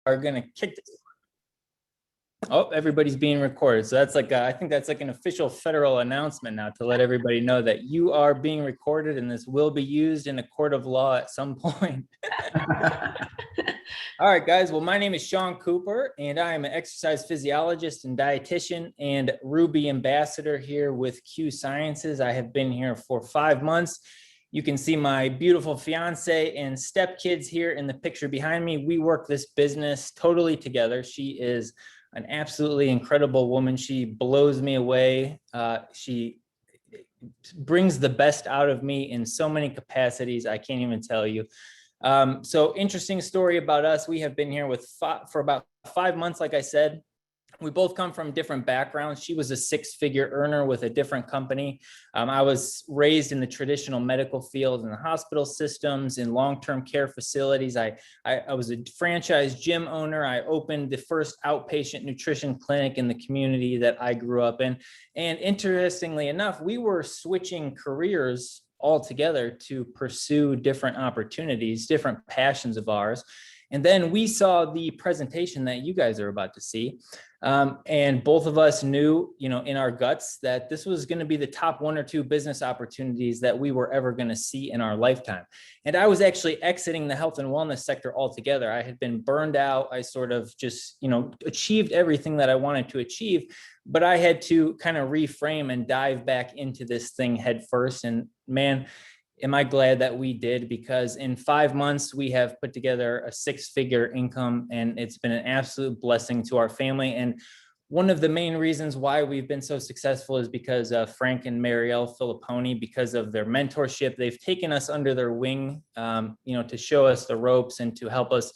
are going to kick this. Oh, everybody's being recorded. So that's like, I think that's like an official federal announcement now to let everybody know that you are being recorded and this will be used in a court of law at some point. All right, guys. Well, my name is Sean Cooper, and I am an exercise physiologist and dietitian and Ruby ambassador here with Q Sciences. I have been here for 5 months. You can see my beautiful fiance and stepkids here in the picture behind me. We work this business totally together. She is an absolutely incredible woman. She blows me away. She brings the best out of me in so many capacities. I can't even tell you. So interesting story about us. We have been here for about 5 months, like I said. We both come from different backgrounds. She was a six-figure earner with a different company. I was raised in the traditional medical field in the hospital systems, in long-term care facilities. I was a franchise gym owner. I opened the first outpatient nutrition clinic in the community that I grew up in. And interestingly enough, we were switching careers altogether to pursue different opportunities, different passions of ours. And then we saw the presentation that you guys are about to see. And both of us knew, in our guts that this was going to be the top 1 or 2 business opportunities that we were ever going to see in our lifetime. And I was actually exiting the health and wellness sector altogether. I had been burned out. I sort of just, achieved everything that I wanted to achieve, but I had to kind of reframe and dive back into this thing head first. And man, am I glad that we did, because in 5 months, we have put together a 6-figure income, and it's been an absolute blessing to our family. And one of the main reasons why we've been so successful is because of Frank and Marielle Filippone, because of their mentorship. They've taken us under their wing, to show us the ropes and to help us,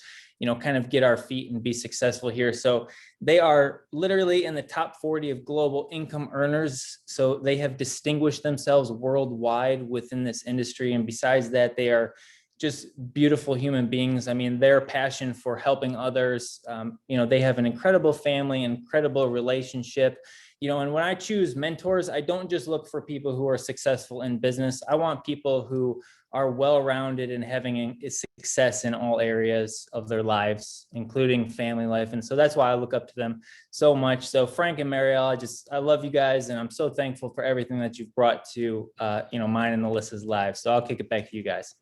kind of get our feet and be successful here. So they are literally in the top 40 of global income earners. So they have distinguished themselves worldwide within this industry. And besides that, they are just beautiful human beings. I mean, their passion for helping others, they have an incredible family, incredible relationship. And when I choose mentors, I don't just look for people who are successful in business. I want people who are well-rounded and having a success in all areas of their lives, including family life. And so that's why I look up to them so much. So Frank and Marielle, I love you guys. And I'm so thankful for everything that you've brought to, mine and Alyssa's lives. So I'll kick it back to you guys.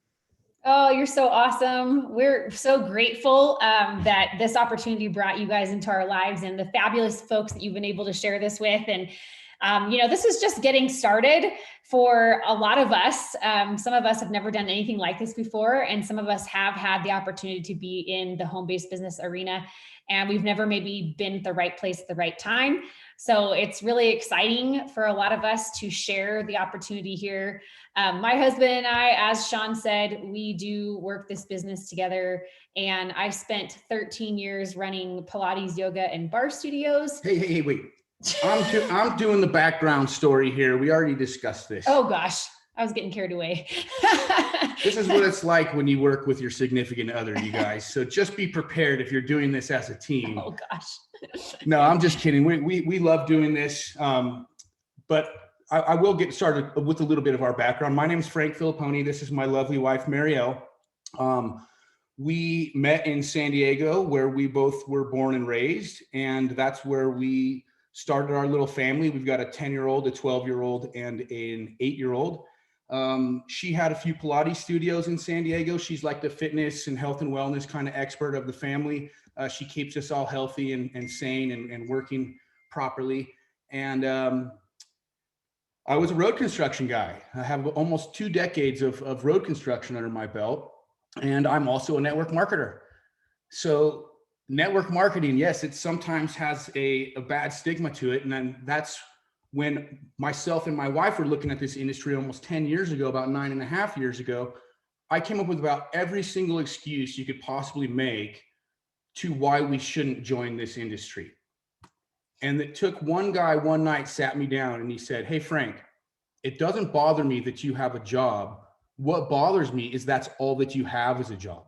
Oh, you're so awesome. We're so grateful that this opportunity brought you guys into our lives and the fabulous folks that you've been able to share this with. And, this is just getting started for a lot of us. Some of us have never done anything like this before, and some of us have had the opportunity to be in the home-based business arena, and we've never maybe been at the right place at the right time. So it's really exciting for a lot of us to share the opportunity here. My husband and I, as Sean said, we do work this business together, and I spent 13 years running Pilates, yoga, and bar studios. Hey, wait. I'm doing the background story here. We already discussed this. Oh gosh, I was getting carried away. This is what it's like when you work with your significant other, you guys. So just be prepared if you're doing this as a team. Oh gosh. No, I'm just kidding. We love doing this. But I will get started with a little bit of our background. My name is Frank Filippone. This is my lovely wife, Marielle. We met in San Diego, where we both were born and raised. And that's where we started our little family. We've got a 10-year-old, a 12-year-old, and an 8-year-old. She had a few Pilates studios in San Diego. She's like the fitness and health and wellness kind of expert of the family. She keeps us all healthy and sane and working properly. And I was a road construction guy. I have almost 2 decades of road construction under my belt. And I'm also a network marketer. So network marketing, yes, it sometimes has a bad stigma to it. And then that's when myself and my wife were looking at this industry almost 10 years ago, about 9.5 years ago. I came up with about every single excuse you could possibly make to why we shouldn't join this industry. And it took one guy one night, sat me down, and he said, "Hey, Frank, it doesn't bother me that you have a job. What bothers me is that's all that you have is a job."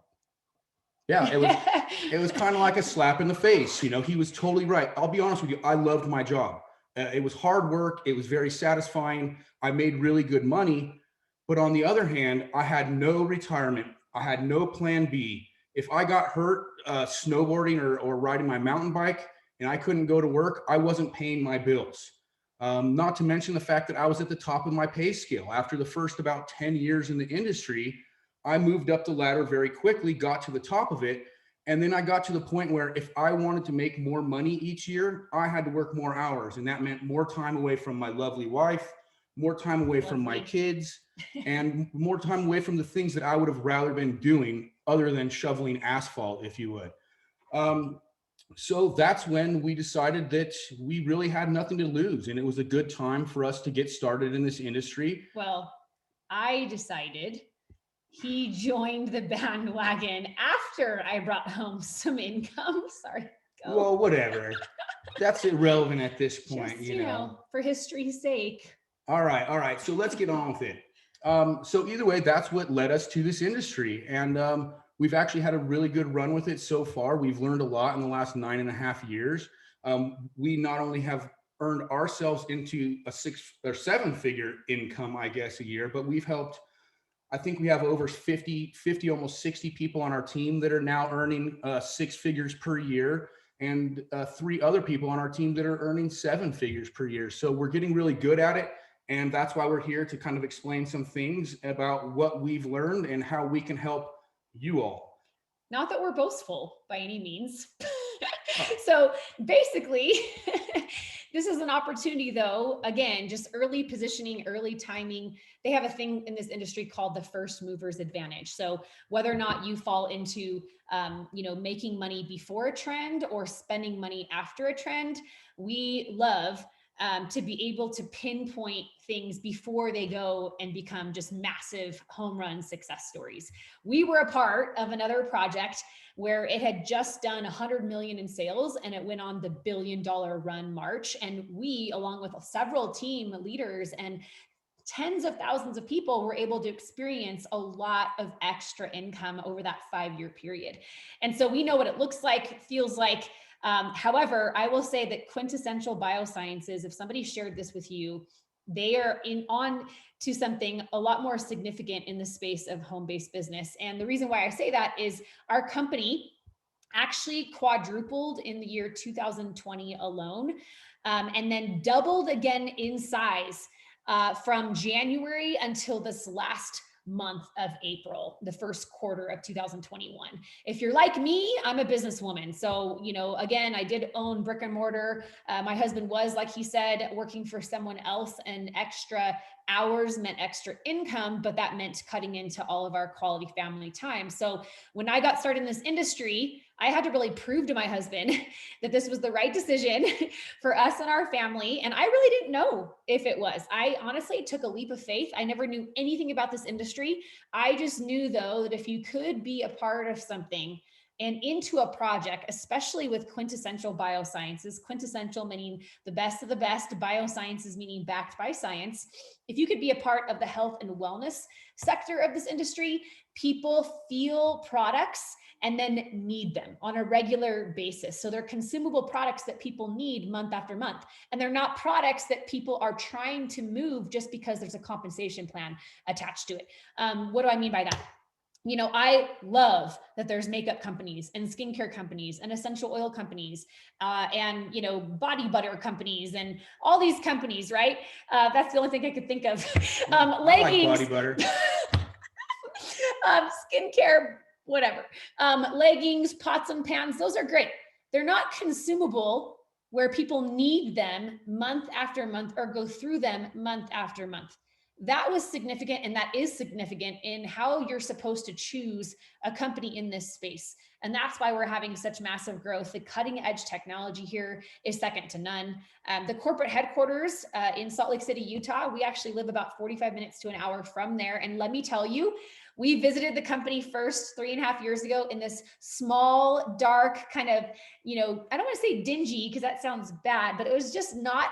Yeah, it was kind of like a slap in the face. He was totally right. I'll be honest with you. I loved my job. It was hard work. It was very satisfying. I made really good money. But on the other hand, I had no retirement. I had no plan B. If I got hurt snowboarding or riding my mountain bike and I couldn't go to work, I wasn't paying my bills. Not to mention the fact that I was at the top of my pay scale. After the first about 10 years in the industry, I moved up the ladder very quickly, got to the top of it. And then I got to the point where if I wanted to make more money each year, I had to work more hours. And that meant more time away from my lovely wife, more time away from my kids, and more time away from the things that I would have rather been doing other than shoveling asphalt, if you would. So that's when we decided that we really had nothing to lose. And it was a good time for us to get started in this industry. Well, I decided he joined the bandwagon after I brought home some income. Sorry. Go. Well, whatever. That's irrelevant at this point, Just, you know, for history's sake. All right. So let's get on with it. So either way, that's what led us to this industry. And we've actually had a really good run with it so far. We've learned a lot in the last 9.5 years. We not only have earned ourselves into a 6 or 7 figure income, I guess, a year, but we've helped, I think we have over 50, almost 60 people on our team that are now earning 6 figures per year, and 3 other people on our team that are earning 7 figures per year. So we're getting really good at it. And that's why we're here to kind of explain some things about what we've learned and how we can help you all. Not that we're boastful by any means. So basically, this is an opportunity though, again, just early positioning, early timing. They have a thing in this industry called the first mover's advantage. So whether or not you fall into, making money before a trend or spending money after a trend, we love to be able to pinpoint things before they go and become just massive home run success stories. We were a part of another project where it had just done 100 million in sales and it went on the $1 billion run march. And we, along with several team leaders and tens of thousands of people, were able to experience a lot of extra income over that 5-year period. And so we know what it looks like, feels like. However, I will say that Quintessential Biosciences, if somebody shared this with you, they are on to something a lot more significant in the space of home-based business. And the reason why I say that is our company actually quadrupled in the year 2020 alone, and then doubled again in size from January until this last month of April, the first quarter of 2021. If you're like me, I'm a businesswoman. So, again, I did own brick and mortar. My husband was, like he said, working for someone else, and extra hours meant extra income, but that meant cutting into all of our quality family time. So when I got started in this industry, I had to really prove to my husband that this was the right decision for us and our family. And I really didn't know if it was. I honestly took a leap of faith. I never knew anything about this industry. I just knew, though, that if you could be a part of something and into a project, especially with Quintessential Biosciences, quintessential meaning the best of the best, biosciences meaning backed by science. If you could be a part of the health and wellness sector of this industry, people feel products and then need them on a regular basis. So they're consumable products that people need month after month. And they're not products that people are trying to move just because there's a compensation plan attached to it. What do I mean by that? I love that there's makeup companies and skincare companies and essential oil companies and, body butter companies and all these companies, right? That's the only thing I could think of. Leggings, I like body butter. Skincare, whatever. Leggings, pots and pans, those are great. They're not consumable where people need them month after month or go through them month after month. That was significant, and that is significant in how you're supposed to choose a company in this space. And that's why we're having such massive growth. The cutting edge technology here is second to none. The corporate headquarters in Salt Lake City, Utah, we actually live about 45 minutes to an hour from there. And let me tell you, we visited the company first 3.5 years ago in this small, dark kind of, I don't want to say dingy because that sounds bad, but it was just not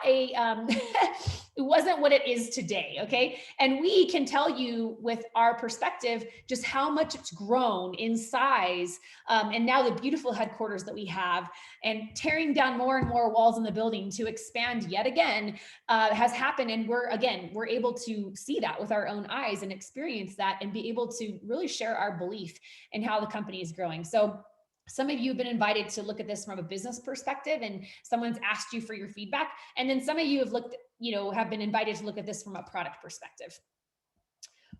it wasn't what it is today. Okay. And we can tell you with our perspective, just how much it's grown in size. And now the beautiful headquarters that we have, and tearing down more and more walls in the building to expand yet again has happened. And we're able to see that with our own eyes and experience that and be able to really share our belief in how the company is growing. So some of you have been invited to look at this from a business perspective, and someone's asked you for your feedback. And then some of you have have been invited to look at this from a product perspective.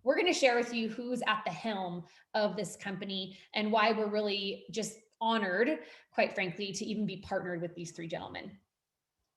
We're going to share with you who's at the helm of this company and why we're really just honored, quite frankly, to even be partnered with these three gentlemen.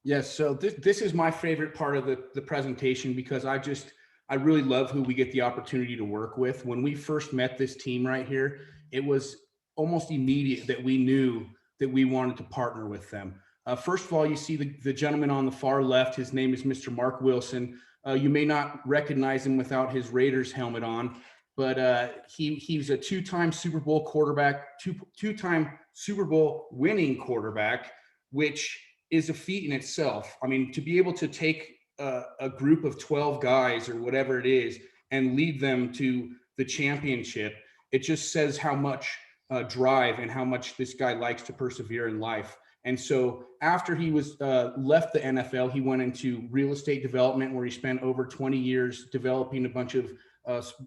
Yes. So this is my favorite part of the presentation, because I really love who we get the opportunity to work with. When we first met this team right here, it was almost immediate that we knew that we wanted to partner with them. First of all, you see the gentleman on the far left. His name is Mr. Mark Wilson. You may not recognize him without his Raiders helmet on, but he's a two-time Super Bowl quarterback, two-time Super Bowl winning quarterback, which is a feat in itself. I mean, to be able to take a group of 12 guys or whatever it is and lead them to the championship, it just says how much drive and how much this guy likes to persevere in life. And so after he was left the NFL, he went into real estate development, where he spent over 20 years developing a bunch of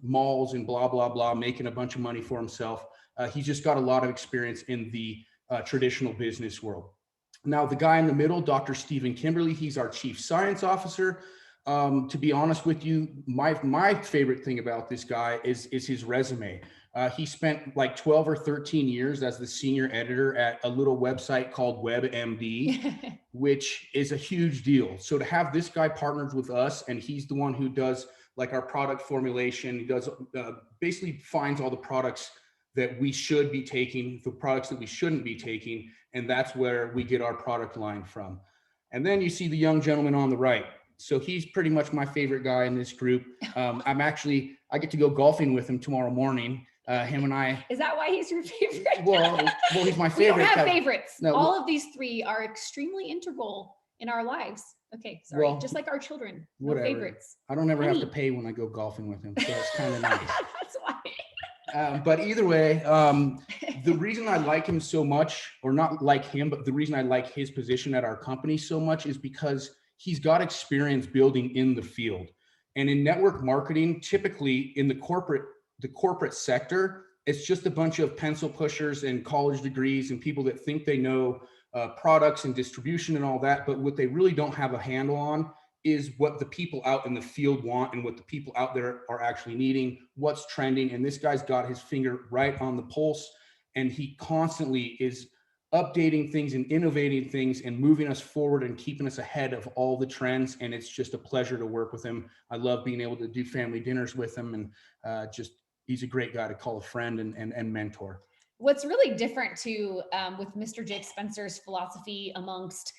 malls and blah, blah, blah, making a bunch of money for himself. He just got a lot of experience in the traditional business world. Now, the guy in the middle, Dr. Stephen Kimberly, he's our chief science officer. To be honest with you, my favorite thing about this guy is his resume. He spent like 12 or 13 years as the senior editor at a little website called WebMD, which is a huge deal. So to have this guy partnered with us, and he's the one who does like our product formulation, he does basically finds all the products that we should be taking, the products that we shouldn't be taking, and that's where we get our product line from. And then you see the young gentleman on the right. So he's pretty much my favorite guy in this group. I get to go golfing with him tomorrow morning. Him and I. Is that why he's your favorite? Well, he's my favorite. We don't have favorites. No, all of these three are extremely integral in our lives. Okay, sorry. Well, just like our children. No whatever. favorites. I don't ever have to pay when I go golfing with him, so it's kind of nice. That's why. But either way, the reason I like him so much, or not like him, but the reason I like his position at our company so much is because he's got experience building in the field. And in network marketing, typically in the corporate sector, it's just a bunch of pencil pushers and college degrees and people that think they know products and distribution and all that. But what they really don't have a handle on is what the people out in the field want and what the people out there are actually needing, what's trending. And this guy's got his finger right on the pulse, and he constantly is updating things and innovating things and moving us forward and keeping us ahead of all the trends. And it's just a pleasure to work with him. I love being able to do family dinners with him, and he's a great guy to call a friend and mentor. What's really different too with Mr. Jake Spencer's philosophy amongst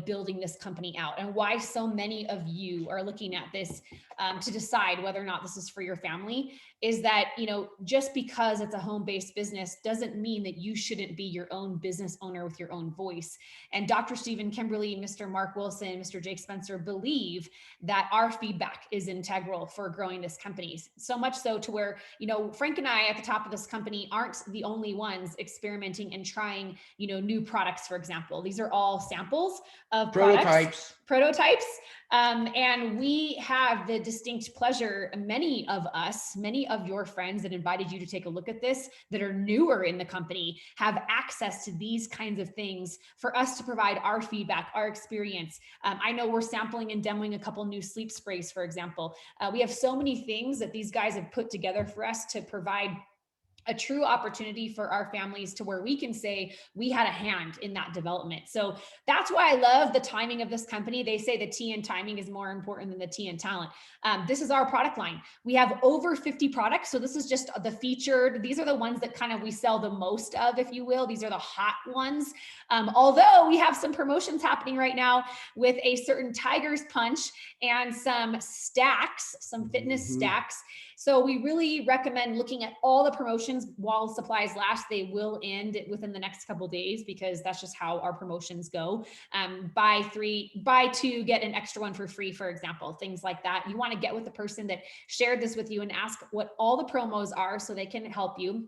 building this company out, and why so many of you are looking at this to decide whether or not this is for your family, is that just because it's a home-based business doesn't mean that you shouldn't be your own business owner with your own voice. And Dr. Stephen Kimberly, Mr. Mark Wilson, Mr. Jake Spencer believe that our feedback is integral for growing this company. So much so to where Frank and I at the top of this company aren't the only ones experimenting and trying new products. For example, these are all samples of prototypes. And we have the distinct pleasure, many of your friends that invited you to take a look at this, that are newer in the company, have access to these kinds of things for us to provide our feedback, our experience. I know we're sampling and demoing a couple new sleep sprays, for example. We have so many things that these guys have put together for us to provide a true opportunity for our families to where we can say we had a hand in that development. So that's why I love the timing of this company. They say the T in timing is more important than the T in talent. This is our product line. We have over 50 products. So this is just the featured. These are the ones that kind of we sell the most of, if you will. These are the hot ones. Although we have some promotions happening right now with a certain Tiger's Punch and some stacks, some fitness stacks. So we really recommend looking at all the promotions while supplies last. They will end within the next couple of days because that's just how our promotions go. Buy two, get an extra one for free, for example, things like that. You want to get with the person that shared this with you and ask what all the promos are so they can help you.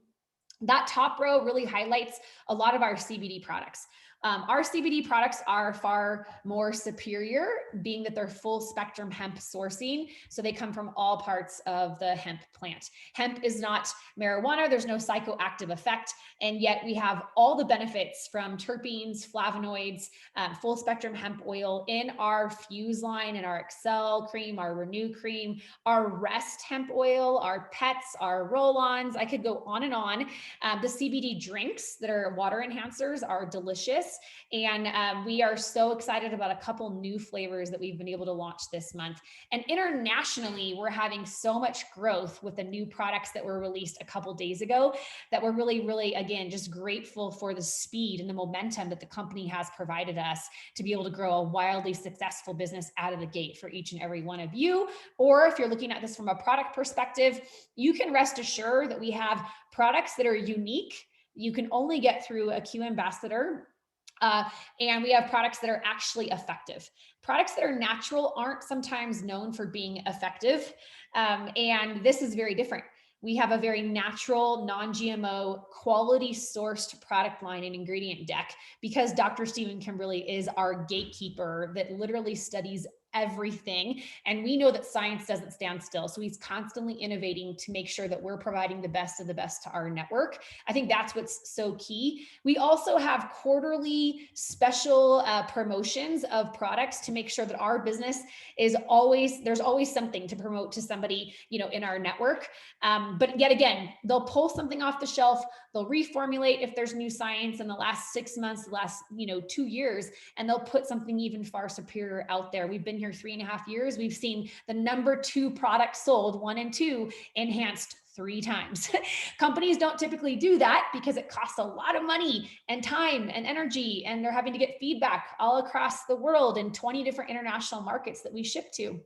That top row really highlights a lot of our CBD products. Our CBD products are far more superior, being that they're full spectrum hemp sourcing. So they come from all parts of the hemp plant. Hemp is not marijuana. There's no psychoactive effect. And yet we have all the benefits from terpenes, flavonoids, full spectrum hemp oil in our Fuse line, in our Excel cream, our Renew cream, our Rest hemp oil, our pets, our roll-ons. I could go on and on. The CBD drinks that are water enhancers are delicious. And we are so excited about a couple new flavors that we've been able to launch this month. And internationally, we're having so much growth with the new products that were released a couple days ago that we're really, really, again, just grateful for the speed and the momentum that the company has provided us to be able to grow a wildly successful business out of the gate for each and every one of you. Or if you're looking at this from a product perspective, you can rest assured that we have products that are unique. You can only get through a Q ambassador. And we have products that are actually effective. Products that are natural aren't sometimes known for being effective. And this is very different. We have a very natural, non-GMO, quality sourced product line and ingredient deck because Dr. Stephen Kimberly is our gatekeeper that literally studies everything. And we know that science doesn't stand still. So he's constantly innovating to make sure that we're providing the best of the best to our network. I think that's what's so key. We also have quarterly special promotions of products to make sure that our business is always, there's always something to promote to somebody, in our network. But yet again, they'll pull something off the shelf. They'll reformulate if there's new science in the last 6 months, the last, 2 years, and they'll put something even far superior out there. We've been here 3.5 years. We've seen the number 2 product sold, 1 and 2, enhanced 3 times. Companies don't typically do that because it costs a lot of money and time and energy, and they're having to get feedback all across the world in 20 different international markets that we ship to.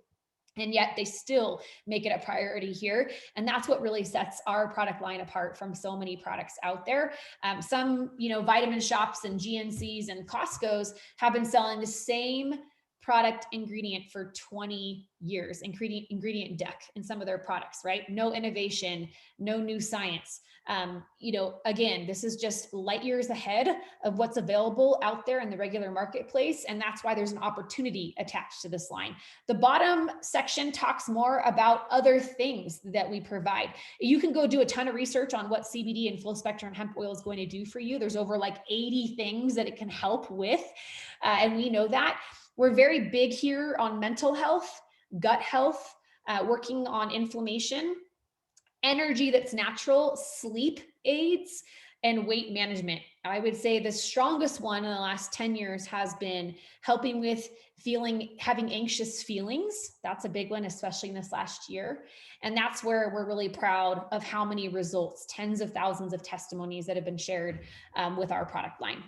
And yet they still make it a priority here. And that's what really sets our product line apart from so many products out there. Some, vitamin shops and GNCs and Costco's have been selling the same product ingredient for 20 years, ingredient deck in some of their products, right? No innovation, no new science. Again, this is just light years ahead of what's available out there in the regular marketplace. And that's why there's an opportunity attached to this line. The bottom section talks more about other things that we provide. You can go do a ton of research on what CBD and full spectrum hemp oil is going to do for you. There's over like 80 things that it can help with. And we know that. We're very big here on mental health, gut health, working on inflammation, energy that's natural, sleep aids, and weight management. I would say the strongest one in the last 10 years has been helping with having anxious feelings. That's a big one, especially in this last year. And that's where we're really proud of how many results, tens of thousands of testimonies that have been shared with our product line.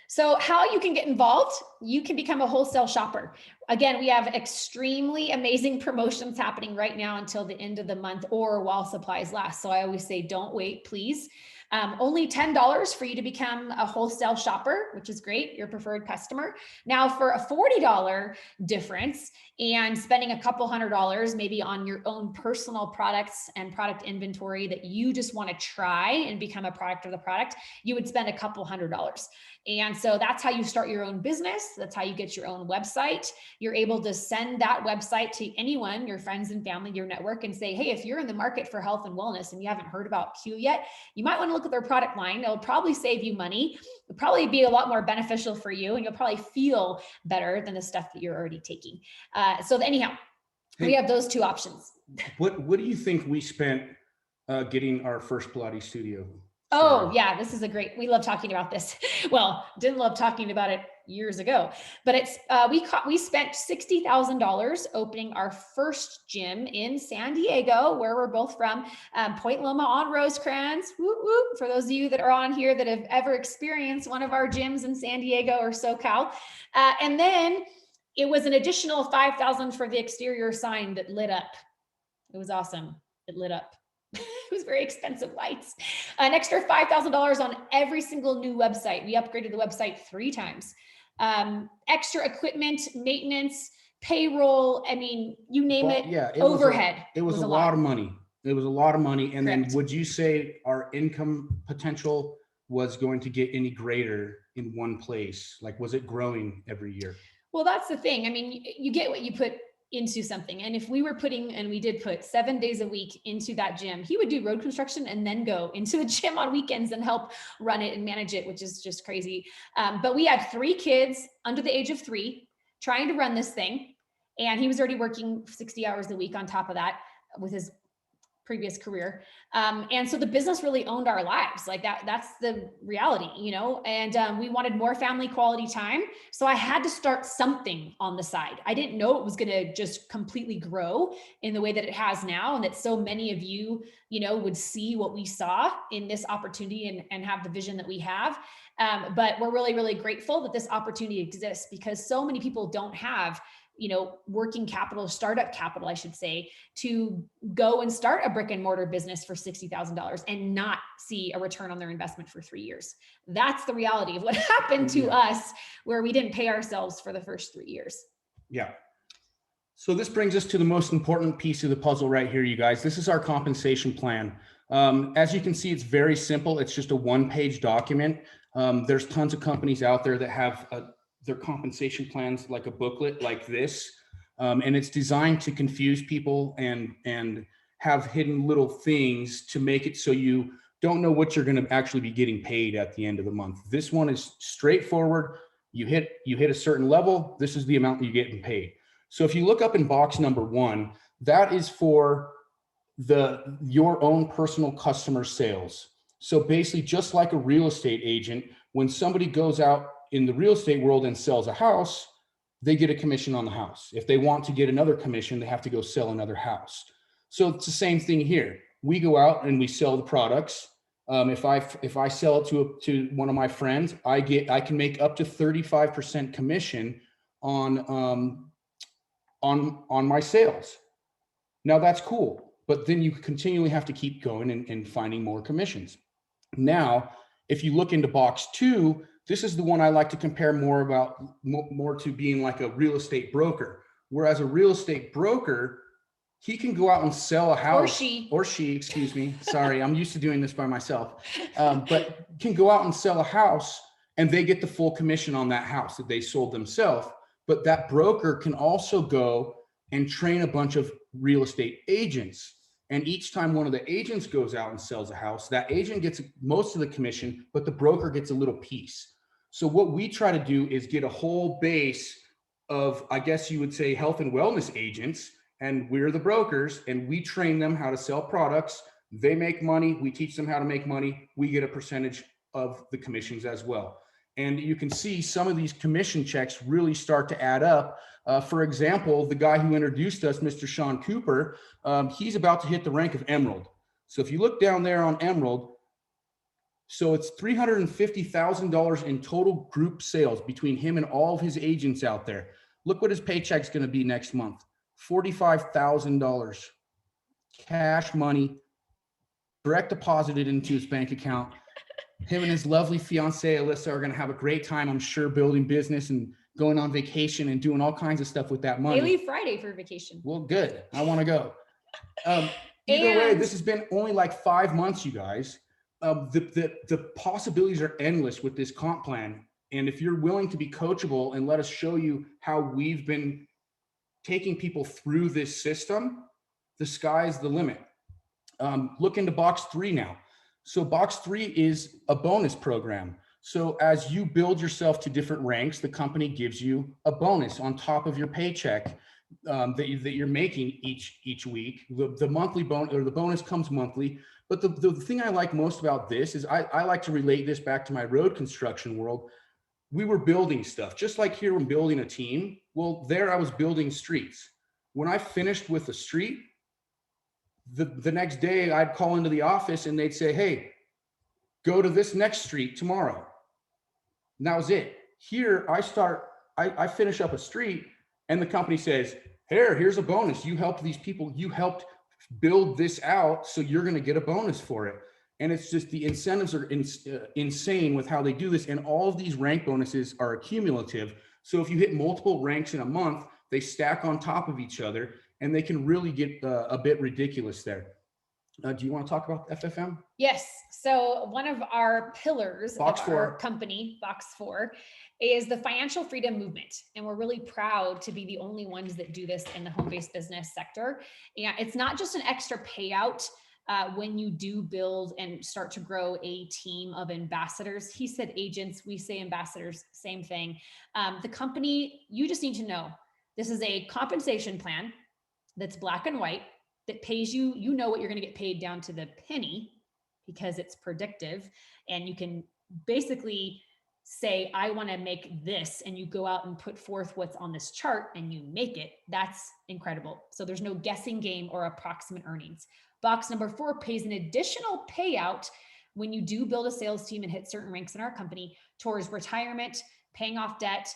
So how you can get involved, you can become a wholesale shopper. Again, we have extremely amazing promotions happening right now until the end of the month or while supplies last. So I always say, don't wait, please. Only $10 for you to become a wholesale shopper, which is great, your preferred customer. Now for a $40 difference and spending a couple $100 maybe on your own personal products and product inventory that you just want to try and become a product of the product, you would spend a couple $100. And so that's how you start your own business. That's how you get your own website. You're able to send that website to anyone, your friends and family, your network, and say, hey, if you're in the market for health and wellness and you haven't heard about Q yet, you might want to look at their product line. It'll probably save you money. It'll probably be a lot more beneficial for you, and you'll probably feel better than the stuff that you're already taking. Anyhow, we have those 2 options. What do you think we spent getting our first Pilates studio? Oh yeah, this is we love talking about this. Well, didn't love talking about it years ago, but it's, we spent $60,000 opening our first gym in San Diego, where we're both from, Point Loma on Rosecrans. Whoop, whoop, for those of you that are on here that have ever experienced one of our gyms in San Diego or SoCal. And then it was an additional $5,000 for the exterior sign that lit up. It was awesome. It lit up. It was very expensive lights. An extra $5,000 on every single new website. We upgraded the website 3 times. Extra equipment, maintenance, payroll. I mean, you name it. Yeah, overhead. It was a lot of money. It was a lot of money. And Correct. then would you say our income potential was going to get any greater in one place? Like, was it growing every year? Well, that's the thing. I mean, you get what you put into something. And if we were putting, and we did put 7 days a week into that gym, he would do road construction and then go into the gym on weekends and help run it and manage it, which is just crazy. But we had 3 kids under the age of 3 trying to run this thing. And he was already working 60 hours a week on top of that with his previous career. And so the business really owned our lives. Like that's the reality, you know, and we wanted more family quality time. So I had to start something on the side. I didn't know it was going to just completely grow in the way that it has now. And that so many of you, you know, would see what we saw in this opportunity and have the vision that we have. But we're really, really grateful that this opportunity exists because so many people don't have, you know, working capital, startup capital, I should say, to go and start a brick and mortar business for $60,000 and not see a return on their investment for 3 years. That's the reality of what happened to us, where we didn't pay ourselves for the first 3 years. Yeah. So this brings us to the most important piece of the puzzle right here, you guys. This is our compensation plan. As you can see, it's very simple. It's just a 1-page document. There's tons of companies out there that have their compensation plans like a booklet like this. And it's designed to confuse people and have hidden little things to make it so you don't know what you're going to actually be getting paid at the end of the month. This one is straightforward. You hit a certain level. This is the amount that you're getting paid. So if you look up in box number 1, that is for your own personal customer sales. So basically, just like a real estate agent, when somebody goes out in the real estate world and sells a house, they get a commission on the house. If they want to get another commission, they have to go sell another house. So it's the same thing here. We go out and we sell the products. If I sell it to one of my friends, I can make up to 35% commission on my sales. Now that's cool, but then you continually have to keep going and finding more commissions. Now, if you look into box 2, this is the one I like to compare more to being like a real estate broker. Whereas a real estate broker, he can go out and sell a house. Or she, excuse me. Sorry, I'm used to doing this by myself. But can go out and sell a house and they get the full commission on that house that they sold themselves. But that broker can also go and train a bunch of real estate agents. And each time one of the agents goes out and sells a house, that agent gets most of the commission, but the broker gets a little piece. So what we try to do is get a whole base of, I guess you would say, health and wellness agents, and we're the brokers, and we train them how to sell products. They make money. We teach them how to make money. We get a percentage of the commissions as well. And you can see some of these commission checks really start to add up. For example, the guy who introduced us, Mr. Sean Cooper, he's about to hit the rank of Emerald. So if you look down there on Emerald, so it's $350,000 in total group sales between him and all of his agents out there. Look what his paycheck's going to be next month. $45,000 cash money direct deposited into his bank account. Him and his lovely fiance, Alyssa, are going to have a great time, I'm sure, building business and going on vacation and doing all kinds of stuff with that money. They leave Friday for vacation. Well, good. I want to go. Either way, this has been only like 5 months, you guys. The possibilities are endless with this comp plan. And if you're willing to be coachable and let us show you how we've been taking people through this system, the sky's the limit. Look into box 3 now. So box 3 is a bonus program. So as you build yourself to different ranks, the company gives you a bonus on top of your paycheck that you're making each week. The monthly bonus, or the bonus, comes monthly. But the thing I like most about this is I like to relate this back to my road construction world. We were building stuff, just like here when building a team. Well, there I was building streets. When I finished with the street, the next day I'd call into the office and they'd say, hey, go to this next street tomorrow. And that was it. Here I finish up a street and the company says, here's a bonus. You helped these people. You helped build this out. So you're going to get a bonus for it. And it's just, the incentives are insane with how they do this. And all of these rank bonuses are cumulative. So if you hit multiple ranks in a month, they stack on top of each other and they can really get a bit ridiculous there. Do you want to talk about FFM? Yes. So one of our pillars Box of 4. our company, Box 4, is the financial freedom movement. And we're really proud to be the only ones that do this in the home-based business sector. And it's not just an extra payout when you do build and start to grow a team of ambassadors. He said agents, we say ambassadors, same thing. The company, you just need to know, this is a compensation plan that's black and white, that pays you, you know what you're going to get paid down to the penny because it's predictive. And you can basically say, I want to make this, and you go out and put forth what's on this chart and you make it. That's incredible. So there's no guessing game or approximate earnings. Box number 4 pays an additional payout when you do build a sales team and hit certain ranks in our company towards retirement, paying off debt,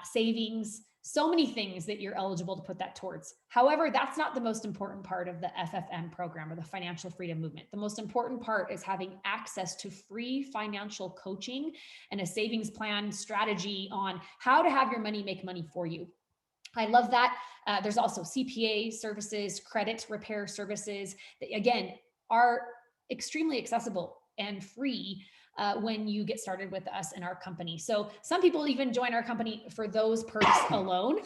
savings, so many things that you're eligible to put that towards. However, that's not the most important part of the FFM program or the financial freedom movement. The most important part is having access to free financial coaching and a savings plan strategy on how to have your money make money for you. I love that. There's also CPA services, credit repair services that, again, are extremely accessible and free when you get started with us in our company. So some people even join our company for those perks alone.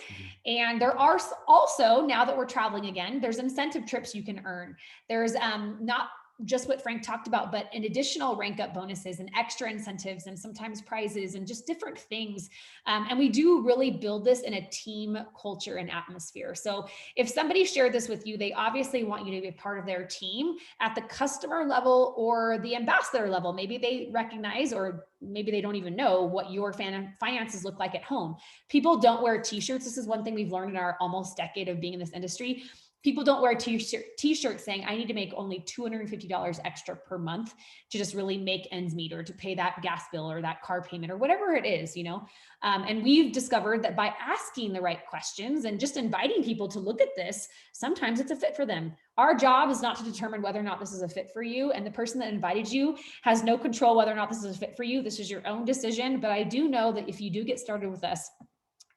And there are also, now that we're traveling again, there's incentive trips you can earn. There's not just what Frank talked about, but an additional rank up bonuses and extra incentives and sometimes prizes and just different things. And we do really build this in a team culture and atmosphere. So if somebody shared this with you, they obviously want you to be a part of their team at the customer level or the ambassador level. Maybe they recognize, or maybe they don't even know what your finances look like at home. People don't wear t-shirts. This is one thing we've learned in our almost decade of being in this industry. People don't wear t-shirts saying, I need to make only $250 extra per month to just really make ends meet, or to pay that gas bill or that car payment or whatever it is, you know? And we've discovered that by asking the right questions and just inviting people to look at this, sometimes it's a fit for them. Our job is not to determine whether or not this is a fit for you. And the person that invited you has no control whether or not this is a fit for you. This is your own decision. But I do know that if you do get started with us,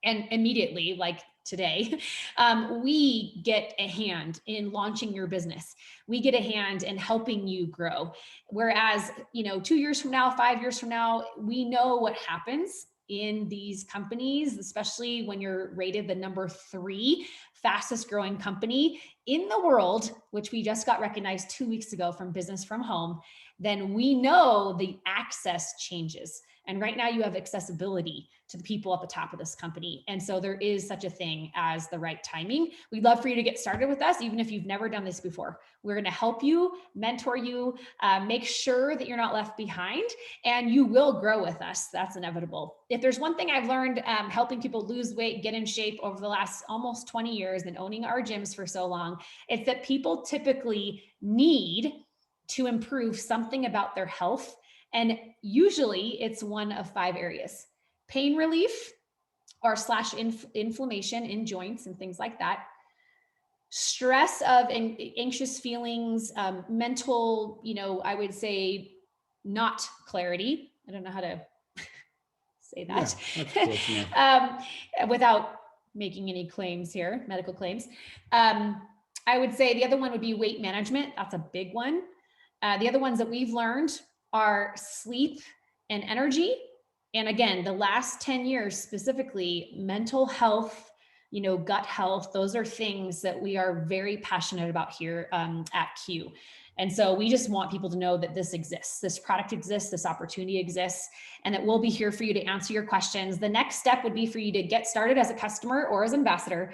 and immediately, like today, we get a hand in launching your business. We get a hand in helping you grow. Whereas, 2 years from now, 5 years from now, we know what happens in these companies, especially when you're rated the number 3 fastest growing company in the world, which we just got recognized 2 weeks ago from Business from Home. Then we know the access changes. And right now you have accessibility to the people at the top of this company. And so there is such a thing as the right timing. We'd love for you to get started with us, even if you've never done this before. We're going to help you, mentor you, make sure that you're not left behind, and you will grow with us. That's inevitable. If there's one thing I've learned helping people lose weight, get in shape over the last almost 20 years and owning our gyms for so long, it's that people typically need to improve something about their health. And usually it's one of 5 areas: pain relief or / inflammation in joints and things like that, stress of anxious feelings, mental, I would say not clarity. I don't know how to say that. Without making any claims here, medical claims. I would say the other one would be weight management. That's a big one. The other ones that we've learned are sleep and energy. And again, the last 10 years, specifically mental health, gut health, those are things that we are very passionate about here at Q. And so we just want people to know that this exists, this product exists, this opportunity exists, and that we'll be here for you to answer your questions. The next step would be for you to get started as a customer or as ambassador.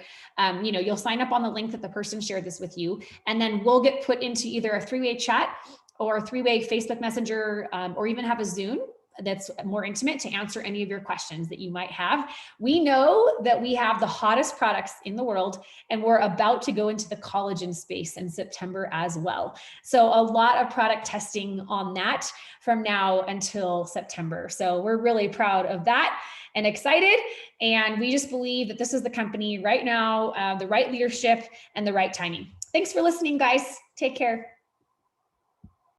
You'll sign up on the link that the person shared this with you, and then we'll get put into either a 3-way chat or a 3-way Facebook Messenger, or even have a Zoom that's more intimate to answer any of your questions that you might have. We know that we have the hottest products in the world, and we're about to go into the collagen space in September as well. So a lot of product testing on that from now until September. So we're really proud of that and excited. And we just believe that this is the company right now, the right leadership and the right timing. Thanks for listening, guys. Take care.